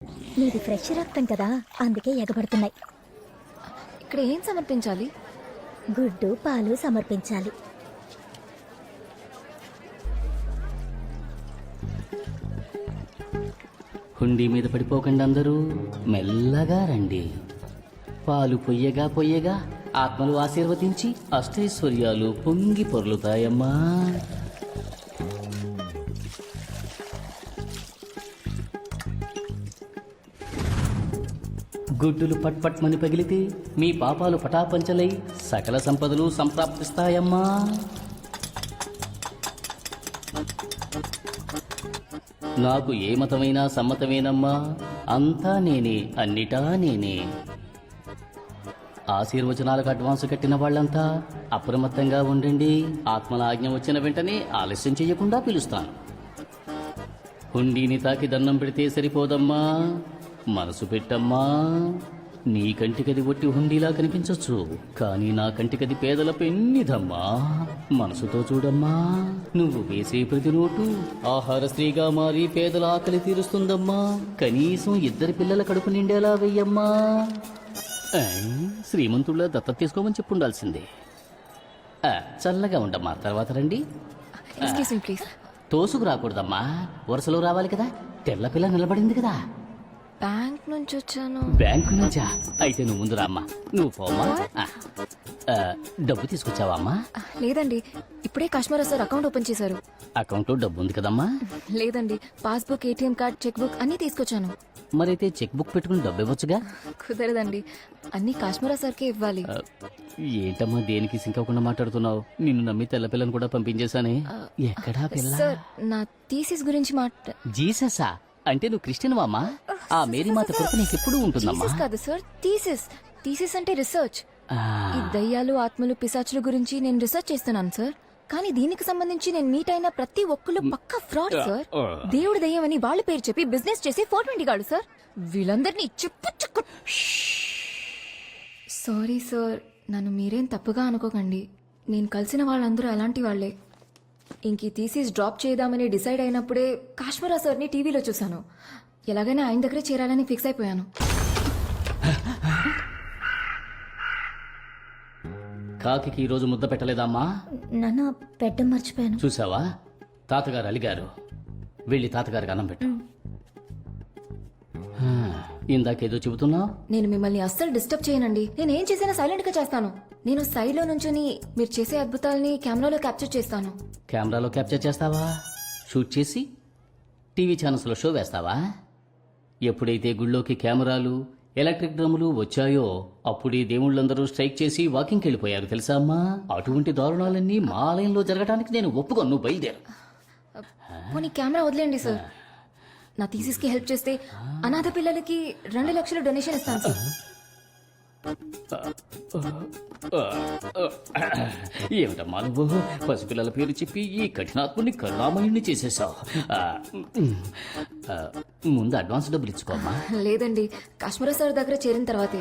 నీది ఫ్రెష్ రక్తం కదా, అందుకే ఎగబడుతున్నాయి. ఇక్కడ ఏం సమర్పించాలి? గుడ్డు పాలు సమర్పించాలి. హుండీ మీద పడిపోకండి, అందరూ మెల్లగా రండి. పాలు పొయ్యగా పొయ్యగా ఆత్మలు ఆశీర్వదించి అష్టైశ్వర్యాలు పొంగి పొర్లుతాయమ్మా. గుడ్డులు పట్పట్మని పగిలితే మీ పాపాలు పటాపంచలై సకల సంపదలు సంప్రాప్తిస్తాయమ్మా. నాకు ఏ మతమైనా సమ్మతమేనమ్మా, అంతా నేనే, అన్నిటా నేనే. ఆశీర్వచనాలకు అడ్వాన్స్ కట్టిన వాళ్ళంతా అప్రమత్తంగా ఉండండి. ఆత్మల ఆజ్ఞ వచ్చిన వెంటనే ఆలస్యం చేయకుండా పిలుస్తాను. హుండీని తాకి దండం పెడితే సరిపోదమ్మా, మనసు పెట్టమ్మా. నీ కంటికది ఒట్టి హుండీలా కనిపించొచ్చు, కానీ నా కంటికది పేదల పెన్నిదమ్మా. మనసుతో చూడమ్మా, నువ్వు వేసే ప్రతి నోటు ఆహార స్త్రీగా మారి పేదల ఆకలి తీరుస్తుందమ్మా. కనీసం 2 పిల్లల కడుపు నిండేలా వెయ్యమ్మా. శ్రీమంతుళ్ళ దత్తత తీసుకోమని చెప్పుండాల్సిందే. చల్లగా ఉండమ్మా, తర్వాత రండి. Excuse me please. తోసుకు రాకూడదమ్మా, వరుసలో రావాలి కదా. తెల్ల పిల్ల నిలబడింది కదా. బ్యాంక్ నుంచి వచ్చాను. బ్యాంకు నుంచా? అయితే నువ్వు ముందు రామ్మా. నువ్వు పోమ్మా. డబ్బు తీసుకొచ్చావా అమ్మా? లేదండి, ఇప్పుడే కాశ్మీరా సార్ అకౌంట్ ఓపెన్ చేశారు. అకౌంట్లో డబ్బు ఉంది కదమ్మా. లేదండి, passbook, ATM card, cheque book అన్నీ తీసుకొచ్చాను. మరైతే చెక్ బుక్ పెట్టుకుని డబ్బు ఇవ్వచ్చుగా. కుదరదండి, అన్ని కాశ్మీరా సార్కే ఇవ్వాలి. ఏంటమ్మా దేనికి సింకకుండా మాట్లాడుతున్నావు? నిన్ను నమ్మి తెల్ల పిల్లని కూడా పంపించేశానే. ఎక్కడా పిల్ల? సార్, నా థీసిస్ గురించి జీససా? అంటే నువ్వు క్రిస్టియన్ అమ్మా? ఆ మేరీ మాత కృప నీకు ఎప్పుడు ఉంటుందమ్మా. జీసస్ కాదు సార్, థీసిస్. థీసిస్ అంటే రీసెర్చ్. ఈ దయ్యాలు, ఆత్మలు, పిశాచుల గురించి నేను రీసెర్చ్ చేస్తున్నాను సార్. కానీ దీనికి సంబంధించి నేను మీట్ అయిన ప్రతి ఒక్కళ్ళు పక్కా ఫ్రాడ్ సార్. దేవుడు దయ్యం అని వాళ్ళ పేరు చెప్పి బిజినెస్ చేసి 420 గాడు సార్. వీళ్ళందరినీ చెప్పు. సారీ సార్, నన్ను మీరేం తప్పుగా అనుకోకండి. నేను కలిసిన వాళ్ళందరూ అలాంటి వాళ్లే. ఇంక ఈ థీసిస్ డ్రాప్ చేద్దామని డిసైడ్ అయినప్పుడే కాశ్మీరా సార్ని టీవీలో చూశాను. ఎలాగైనా ఆయన దగ్గరే చేరాలని ఫిక్స్ అయిపోయాను. కాకి ఈ రోజు ముద్ద పెట్టలేదమ్మా? నాన్న పెట్ట మర్చిపోయాను. చూసావా, తాతగారు అలిగారు. వెళ్ళి తాతగారికి అన్నం పెట్టు. ఇందాకేదో చెబుతున్నావు. నేను మిమ్మల్ని అస్సలు డిస్టర్బ్ చేయనండి. నేను ఏం చేసినా సైలెంట్ గా చేస్తాను. నేను సైడ్ లో నుంచుని మీరు చేసే అద్భుతాలని కెమెరాలో క్యాప్చర్ చేస్తాను. కెమెరాలో క్యాప్చర్ చేస్తావా? షూట్ చేసి టీవీ ఛానల్స్లో షో వేస్తావా? ఎప్పుడైతే గుళ్ళోకి కెమెరాలు, ఎలక్ట్రిక్ డ్రమ్ములు వచ్చాయో అప్పుడే దేవుళ్ళందరూ స్ట్రైక్ చేసి వాకింగ్కి వెళ్ళిపోయారు తెలుసా అమ్మా. అటువంటి దారుణాలన్నీ మా ఆలయంలో జరగడానికి నేను ఒప్పుకోను. నువ్వు బయలుదేరు. పోనీ కెమెరా వదిలేండి సార్. నా థీసిస్ కి హెల్ప్ చేస్తే అనాథ పిల్లలకి 2 లక్షలు డొనేషన్ ఇస్తాను సార్. ఏమిటమ్మా నువ్వు పసిపిల్లల పేరు చెప్పి ఈ కఠినాత్ముని కరుణామయుణ్ణి చేసేసావు. ముందు అడ్వాన్స్ డబ్బులు ఇచ్చుకోమ్మా. లేదండి, కాశ్మీరా సార్ దగ్గర చేరిన తర్వాతే.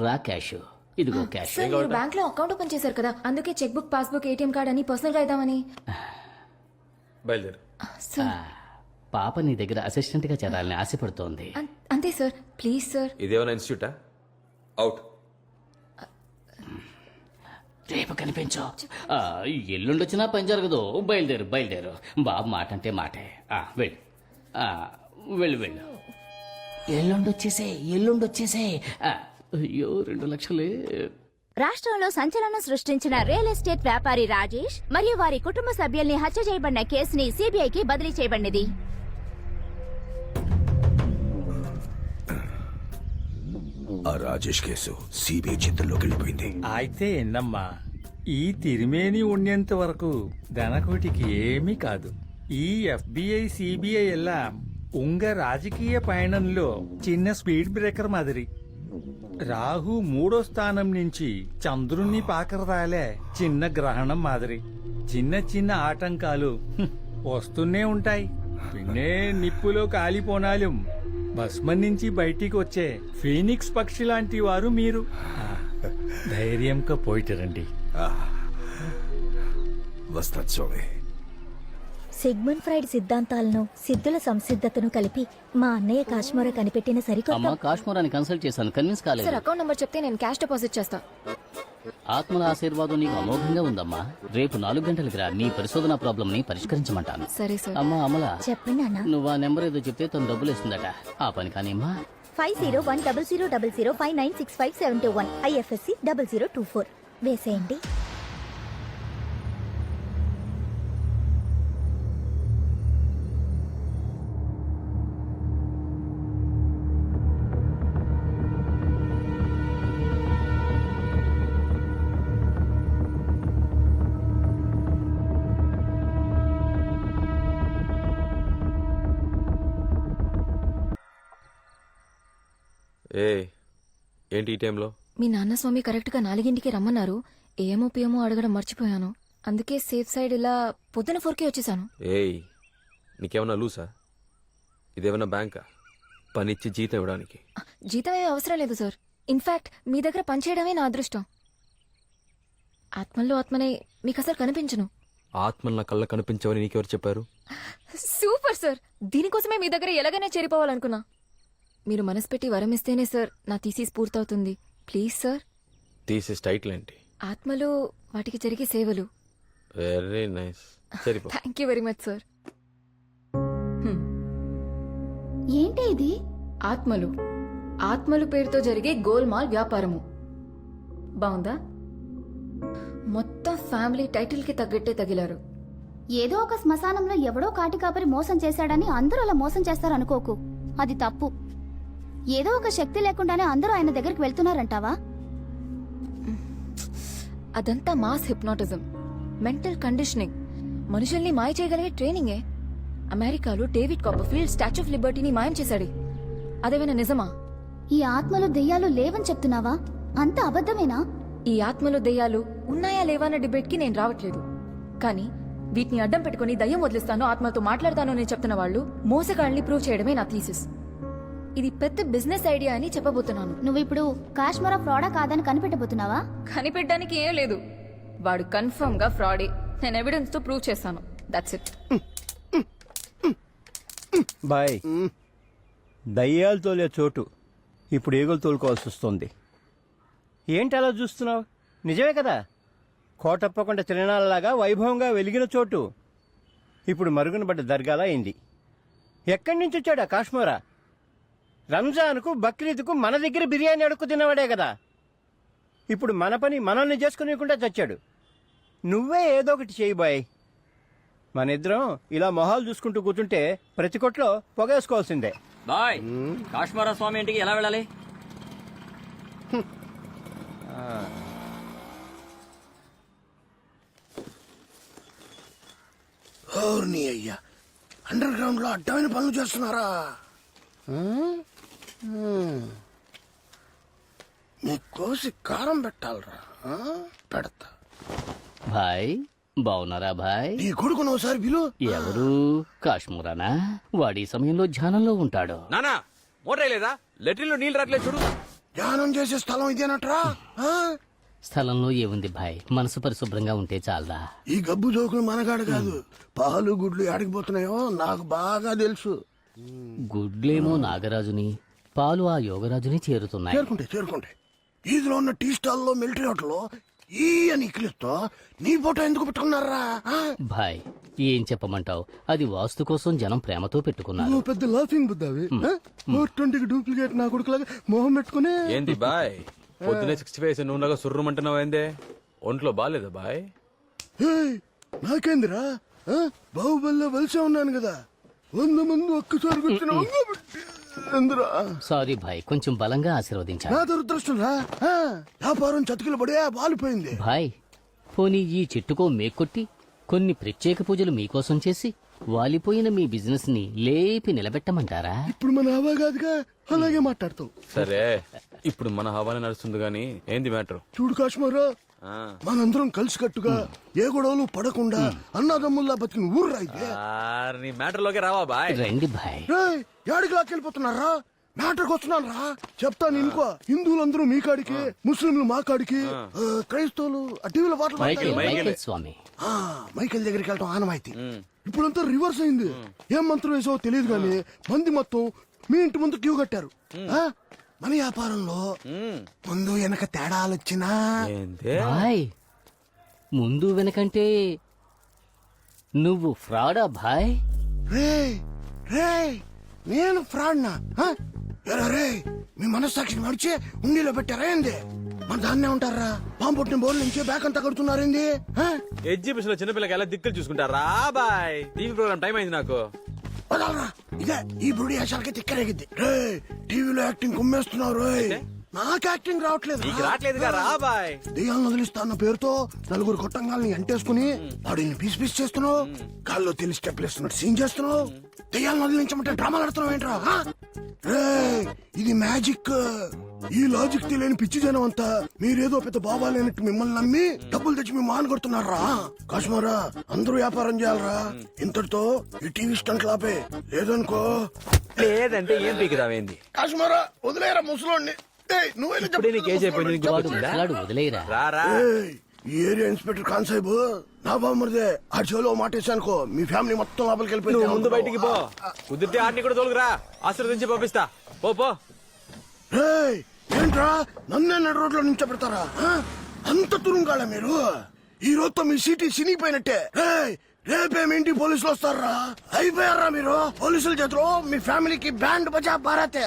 రా క్యాష్. ఇదిగో క్యాష్. సార్, మీరు బ్యాంక్ లో అకౌంట్ ఓపెన్ చేశారు కదా, అందుకే cheque book, passbook, ATM card అని పర్సనల్ గా ఇద్దామని. బయలుదేరు. సార్, పాప నీ దగ్గర అసిస్టెంట్ గా చేరాలని ఆశపడుతోంది. అంతే సార్, ప్లీజ్ సార్. ఇదేమైనా ఇన్స్టిట్యూటా? అవుట్. రేపు కనిపించు. ఎల్లుండొచ్చినా పని జరగదు. బయలుదేరు బయలుదేరు. బాబు మాట అంటే మాటే. వెళ్ళు వెళ్ళు వెళ్ళు. ఎల్లుండొచ్చేసే. అయ్యో 2 లక్షలే. రాష్ట్రంలో సంచలనం సృష్టించిన రియల్ ఎస్టేట్ వ్యాపారి రాజేష్ మరియు వారి కుటుంబ సభ్యుల్ని హత్య చేయబడిన కేసుని సిబిఐకి బదిలీ చేయబడినది. ఆ రాజేష్ కేసు సిబిఐ చేతుల్లోకి వెళ్ళిపోయింది. అయితే ఎన్నమ్మా, ఈ తిరిమేని ఉన్నంత వరకు ధనకోటికి ఏమీ కాదు. ఈ ఎఫ్బిఐ, సిబిఐ ఎల్లాం ఉంగ రాజకీయ పయనంలో చిన్న స్పీడ్ బ్రేకర్ మాదిరి. రాహు 3వ స్థానం నుంచి చంద్రుణ్ణి పాకరదాలే చిన్న గ్రహణం మాదిరి. చిన్న చిన్న ఆటంకాలు వస్తూనే ఉంటాయి. పిన్నే నిప్పులో కాలిపోనాലും భస్మం నుంచి బయటికి వచ్చే ఫీనిక్స్ పక్షి లాంటి వారు మీరు. ధైర్యంగా పోయిటరండి. వస్తాను స్వామి. సిగ్మండ్ ఫ్రైడ్ సిద్ధాంతాలను సిద్ధుల సంసిద్ధతను కలిపి మా అన్నయ్య కాశ్మీర కనిపెట్టిన సరికొత్త అమ్మా కాశ్మీరాన్ని కన్సల్ట్ చేశాను, కన్విన్స్ సార్ కాలేదు. అకౌంట్ నంబర్ చెప్తే నేను క్యాష్ డిపాజిట్ చేస్తా. ఆత్మల ఆశీర్వాదం నీకు అమోఘంగా ఉందమ్మా. రేపు 4 గంటలకి రా, నీ పరిశోధన ప్రాబ్లం ని పరిష్కరించమంటాను. సరే సార్. అమ్మా అమల, చెప్పండి నాన్న. నువ్వు ఆ నెంబర్ ఏదో చెప్తే తను డబ్బులు ఇస్తుందట. ఆ పని కానీమ్మా. 50100005965721 IFSC 0024 వేసేయండి. ఏ ఏంటి ఈ టైంలో? మీ నాన్న స్వామి కరెక్ట్ గా 4ంటికి రమ్మన్నారు. ఏమో పియమో అడగడం మర్చిపోయాను. అందుకే సేఫ్ సైడ్ ఇలా పొద్దున 4కే వచ్చేసాను. ఏయ్ నీకేమన్నా లూసా? ఇదేమన్నా బ్యాంకా పనిచ్చి జీతం ఇవ్వడానికి? జీతం ఏమీ అవసరం లేదు సార్. ఇన్ఫాక్ట్ మీ దగ్గర పనిచేయడమే నా అదృష్టం. ఆత్మల్లో ఆత్మనే మీకు అసలు కనిపించను. ఆత్మలు నా కళ్ళ కనిపించవని నీకెవరు చెప్పారు? సూపర్ సార్, దీనికోసమే మీ దగ్గర ఎలాగైనా చేరిపోవాలనుకున్నా. మీరు మనసు పెట్టి వరం ఇస్తేనే సార్ నా థీసిస్ పూర్తవుతుంది. Please sir. తీసే టైటిల్ ఏంటి? ఆత్మలు వాటికి జరిగే సేవలు. Very nice. సరిపో. Thank you very much sir. ఏంటి ఇది? ఆత్మలు ఆత్మలు పేరుతో జరిగే గోల్మాల్ వ్యాపారము. బాగుందా? మొత్తం ఫ్యామిలీ టైటిల్ కి తగ్గట్టే తగిలారు. ఏదో ఒక శ్మశానంలో ఎవడో కాటి కాపరి మోసం చేశాడని అందరూ అలా మోసం చేస్తారనుకోకు. అది తప్పు. ఏదో ఒక శక్తి లేకుండానే అందరూ ఆయన దగ్గరికి వెళ్తున్నారంటావా? అదంతా మాస్ హిప్నాటిజం, మెంటల్ కండిషనింగ్, మనుషుల్ని మాయ చేయగలిగే ట్రైనింగే. అమెరికాలో డేవిడ్ కాపర్ఫీల్డ్ స్టాచ్యూ ఆఫ్ లిబర్టీని మాయం చేశాడు. అదేమైనా నిజమా? ఈ ఆత్మలు దెయ్యాలు లేవని చెప్తున్నావా? అంత అబద్ధమేనా? ఈ ఆత్మలు దెయ్యాలు ఉన్నాయా లేవా అన్న డిబేట్ కి నేను రావట్లేదు. కానీ వీటిని అడ్డం పెట్టుకుని దయ్యం వదిలిస్తాను, ఆత్మతో మాట్లాడతాను అని చెప్తున్న వాళ్ళు మోసగాళ్ళని ప్రూవ్ చేయడమే నా థీసిస్. ఇది పెద్ద బిజినెస్ ఐడియా అని చెప్పబోతున్నాను. నువ్వు ఇప్పుడు కాశ్మీరా ఫ్రాడా కాదని కనిపెట్టబోతున్నావా? కనిపెట్టడానికి ఏం లేదు, వాడు కన్ఫర్మ్ గా ఫ్రాడే. నేను ఎవిడెన్స్ తో ప్రూవ్ చేస్తాను. That's it. బాయ్, దయ్యాలు తోలే చోటు ఇప్పుడు ఏగులు తోలుకోవాల్సి వస్తుంది. ఏంటి అలా చూస్తున్నావు? నిజమే కదా, కోటప్పకొండ తిరణాలలాగా వైభవంగా వెలిగిన చోటు ఇప్పుడు మరుగున పడ్డ దర్గాలా అయింది. ఎక్కడి నుంచి వచ్చాడా కాశ్మీరా? రంజాన్కు బక్రీద్కు మన దగ్గర బిర్యానీ అడుక్కు తిన్నవాడే కదా. ఇప్పుడు మన పని మనల్ని చేసుకునేకుండా చచ్చాడు. నువ్వే ఏదో ఒకటి చేయి బాయ్. మన ఇద్దరం ఇలా మొహాలు చూసుకుంటూ కూర్చుంటే ప్రతి కొట్లో పొగేసుకోవాల్సిందే. బాయ్, కాశ్మీర స్వామి ఇంటికి ఎలా వెళ్ళాలి? ఓర్ని అయ్యా, అండర్ గ్రౌండ్ లో అడ్డమైన పనులు చేస్తున్నారా? నీ కోసి కారం పెట్టాలరా. పెడతా. భాయ్ బావున్నారా భాయ్? నీ కొడుకును ఒకసారి పిలు. ఎవరు? కాశ్మీరానా? వాడి సమయంలో ధ్యానంలో ఉంటాడు. నానా మోటార్ లేదా? లెట్రిన్ లో నీళ్ళు రాట్లేదు చూడు. ధ్యానం చేసే స్థలం ఇదేనట్రా? స్థలంలో ఏముంది భాయ్, మనసు పరిశుభ్రంగా ఉంటే చాలదా? ఈ గబ్బు జోకులు మనగాడు కాదు. పాలు గుడ్లు ఆడికిపోతున్నాయో నాకు బాగా తెలుసు. గుడ్లేమో నాగరాజుని, పాలు ఆ యోగరాజుని చేరుతున్నాయి. చేరుకుంటే ఈదులో ఉన్న టీ స్టాల్లో మిలిటరీ హోటల్లో ఈ అని ఇక్కిలిస్తో నీ ఫోటో ఎందుకు పెట్టుకున్నారా? భాయ్ ఏం చెప్పమంటావు, అది వాస్తు కోసం జనం ప్రేమతో పెట్టుకున్నారు. నువ్వు పెద్ద లాఫింగ్ బుద్ధావి. 420కి డూప్లికేట్ నా కొడుకులాగా మొహం పెట్టుకునే. ఏంది బాయ్ పొద్దునే 65 నువ్వులాగా సుర్రమంటున్నావు? ఏందే ఒంట్లో బాగాలేదా బాయ్? నాకేందిరా, బాహుబలిలో వలసే ఉన్నాను కదా, 100 మంది ఒక్కసారి వచ్చిన సారీ భాయ్, కొంచెం బలంగా ఆశీర్వదించాను. నా దురదృష్టం రా. వ్యాపారం చతికిల పడే వాలిపోయింది. భాయ్ పోనీ ఈ చెట్టుకో మేకొట్టి కొన్ని ప్రత్యేక పూజలు మీకోసం చేసి వాలిపోయిన మీ బిజినెస్ ని లేపి నిలబెట్టమంటారా? ఇప్పుడు మన హవా కాదుగా, అలాగే మాట్లాడతావు. సరే ఇప్పుడు మన హవానే నడుస్తుంది గానీ ఏంది మ్యాటర్? చూడు కాశ్మీరా, మనందరం కలిసి కట్టుగా ఏ గొడవలు పడకుండా అన్నదమ్ముల్లా బతికిన ఊర్రా ఇది. నీ మ్యాటర్ లోకి రావా బాయ్? రండి భాయ్. యాడికి లాక్కెళ్ళిపోతున్నారా? మ్యాటర్కి వస్తున్నాను రా. చెప్తాను ఇంకో. హిందువులందరూ మీ కాడికి, ముస్లింలు మా కాడికి, క్రైస్తవులు టీవీలో మైకేల్ స్వామి మైకేల్ దగ్గరికి వెళ్ళటం ఆనవాయితీ. ఇప్పుడంతా రివర్స్ అయింది. ఏం మంత్రం వేసావో తెలియదు కానీ మంది మొత్తం మీ ఇంటి ముందు క్యూ కట్టారు. ఆ? మన వ్యాపారంలో ముందు వెనక తేడాలు వచ్చినా ఏందే భాయ్ ముందు వెనకంటే నువ్వు ఫ్రాడా భాయ్? రే రే నేను ఫ్రాడ్నా? ఆ? ఎరా రే మీ మనస్సాక్షిని మడిచి ఉండిలో పెట్టారా ఏంది? మన దాన్నే ఉంటారా పాము పుట్టిన బోర్ల నుంచి బ్యాక్ అంతా కడుతున్నారేంది? ఆ? ఎగ్జిబిషన్ లో చిన్నపిల్లకి ఎలా దిక్కులు చూసుకుంటారా బాయ్? టీవీ ప్రోగ్రామ్ టైం అయింది నాకు. వదలరా ఇదే ఈ బుడి వేషాలకి తిక్కరేగిద్ది. రే టీవీలో యాక్టింగ్ కుమ్మేస్తున్నావు రోయ్. నాకు యాక్టింగ్ రావట్లేదు. నీకు రావట్లేదుగా రా బాయ్. దెయ్యాలను వదిలిస్తా అన్న పేరుతో నలుగురు కొట్టంగాల్ని ఎంటేసుకుని బాడీని పీస్ పీస్ చేస్తున్నావు. గాల్లో తెలిసి స్టెప్లు వేస్తున్నట్టు సీన్ చేస్తున్నావు. దెయ్యాలను వదిలించమంటే డ్రామాలు ఆడుతున్నావు ఏంట్రా? ఆ? రేయ్, ఇది మ్యాజిక్. ఈ లాజిక్ తెలియని పిచ్చి జనం అంతా మీరేదో పెద్ద బాబా లేనట్టు మిమ్మల్ని నమ్మి డబ్బులు తెచ్చి మీ మాన కొడుతున్నారా? కాశ్మీరా అందరూ వ్యాపారం చేయాలరా. ఇంతటితో ఈ టీవీ స్టంట్ లాపే. లేదనుకో లేదంటే ఏం పీకిదావేంది? కాశ్మీరా వదిలేరా ముసలోడిని. ఇప్పుడే నీకు ఏజ్ అయిపోయింది, నీకు వాడు గుర్తొచ్చిందా? ముసలాడు వదిలేయరా. రారా. ఈ ఏరియా ఇన్స్పెక్టర్ కాన్సాబ్ నా బామ్మరిదే. ఆ చెవులో మాటేసానుకో మీ ఫ్యామిలీ మొత్తం లోపలికి నువ్వు ముందు వెళ్ళిపోయి బయటికి పో. కుదిరితే ఆడిని కూడా తోలుకురా. ఆశీర్వదించి పంపిస్తా. పో పో. ఏంట్రా నన్నే నడు రోడ్లో నుంచోబెడతారా? ఆ? అంత తురుంగాళ మీరు? ఈ రోజుతో మీ సిటీ సినిగిపోయినట్టే. రేపే మీ ఇంటికి పోలీసులు వస్తారా? అయిపోయారా మీరు? పోలీసుల చేతిలో మీ ఫ్యామిలీకి బ్యాండ్ బజా భారతే.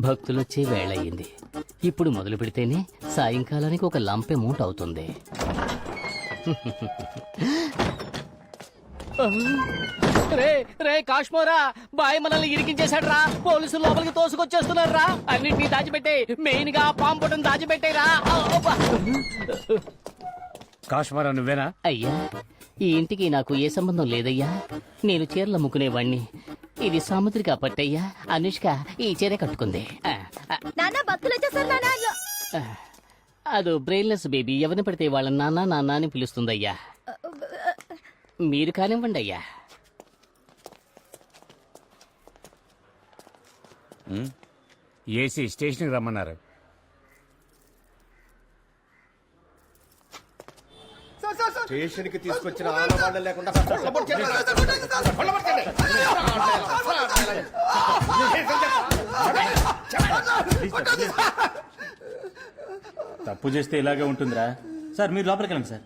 భక్తులొచ్చే వేళయింది. ఇప్పుడు మొదలు పెడితేనే సాయంకాలానికి ఒక లంప్ అమౌంట్ అవుతుంది. రే రే కాశ్మోరా బాయ్ మనల్ని ఇరికించేశాడు రా. పోలీసులు లోపలికి తోసుకొచ్చేస్తున్నారు రా. అన్నింటినీ దాచిపెట్టే, మెయిన్ గా పాము పొట్టను దాచిపెట్టే రా. కాశ్మీరా నువ్వేనా? అయ్యా ఈ ఇంటికి నాకు ఏ సంబంధం లేదయ్యా. నేను చీరలు అమ్ముకునేవాణ్ణి. ఇది సాముద్రిక పట్టయ్యా. అనుష్క ఈ చీర కట్టుకుంది. నాన్న భక్తులు వచ్చేసారు నాన్న. అదో బ్రెయిన్లెస్ బేబీ ఎవరిని పడితే వాళ్ళ నాన్న నాన్న అని పిలుస్తుందయ్యా. మీరు కానివ్వండి అయ్యా. ఏసీ స్టేషన్కి రమ్మన్నారు. స్టేషన్ కి తీసుకొచ్చిన ఆనవాళ్ళు లేకుండా తప్పు చేస్తే ఇలాగే ఉంటుందిరా. సార్ మీరు లోపలికి వెళ్ళండి సార్.